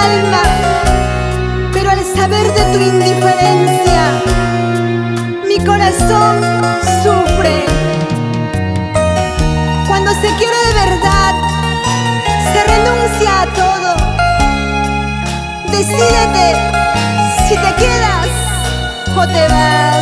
alma, pero al saber de tu indiferencia, mi corazón sufre. Cuando se quiere de verdad, se renuncia a todo. Decídete si te quedas o te vas.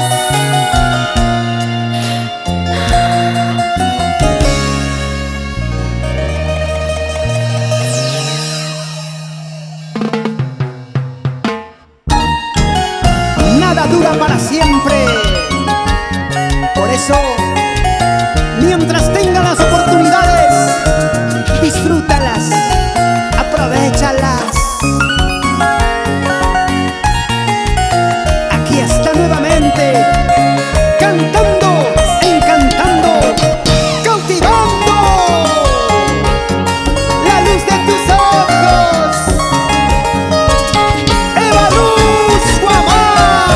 Nada dura para siempre. Por eso, mientras tengas las oportunidades, disfrútalas, aprovéchalas. Aquí está nuevamente, cantando, encantando, cautivando la luz de tus ojos. Eva Luz Guamán,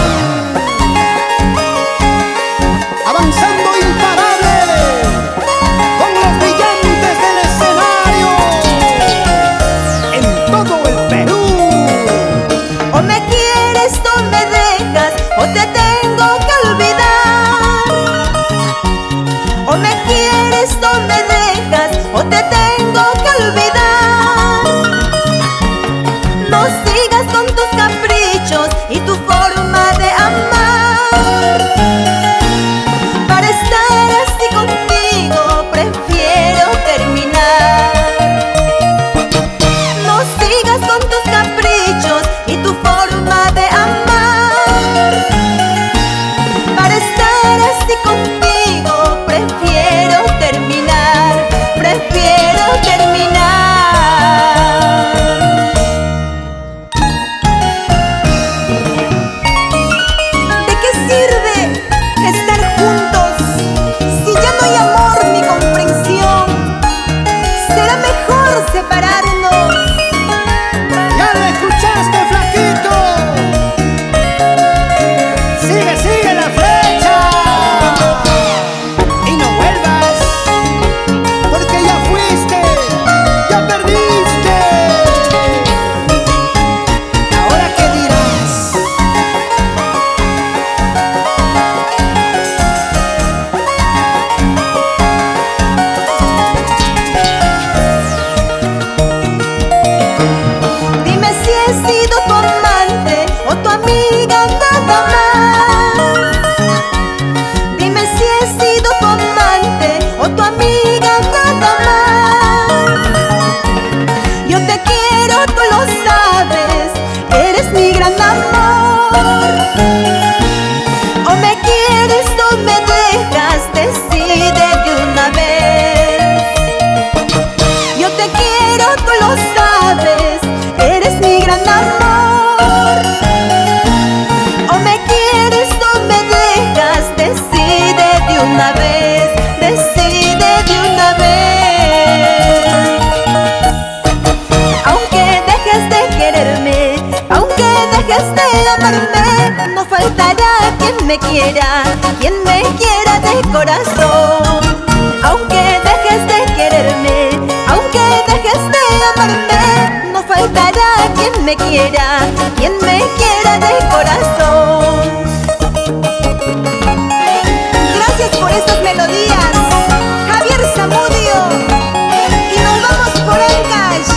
avanzando imparable con los brillantes del escenario en todo el Perú. O me quieres o me dejas, o te tengo que olvidar. O me quieres o me dejas, o te tengo que olvidar. No sigas con tus caprichos y tu forma de amar. Para estar así contigo prefiero terminar. No sigas con tus caprichos y tu forma de amar. Para estar así contigo prefiero terminar, prefiero terminar. ¿De qué sirve estar juntos si ya no hay amor ni comprensión? Será mejor separarnos. ¡Ya lo escuchaste, flaquito! Sigue, sigue la flecha y no vuelvas, porque ya fuiste, ya perdiste. ¿Ahora qué dirás? Dime si he sido tu amante o tu amiga nada más. Dime si he sido tu amante o tu amiga nada más. Yo te quiero, tú lo sabes, eres mi gran amor. O me quieres o me dejas, decide de una vez. Yo te quiero, tú lo sabes, eres mi gran amor. O me quieres o me dejas, decide de una vez, decide de una vez. Aunque dejes de quererme, aunque dejes de amarme, no faltará quien me quiera de corazón. Aunque dejes de quererme, aunque dejes de amarme, no faltará quien me quiera de corazón. Gracias por estas melodías, Javier Zamudio, y nos vamos por Ancash.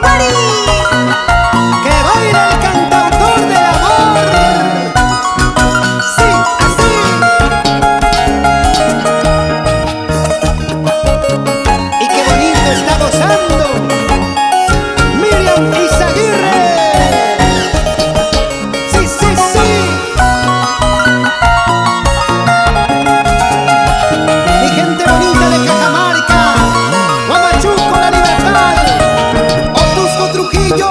¡Bari! ¡Que baile el cantautor del amor! Sí, así. Y qué bonito está gozando Miriam Izaguirre. Sí, sí, sí. Mi gente bonita de Cajamarca, Huamachuco, La Libertad, Otusco, Trujillo.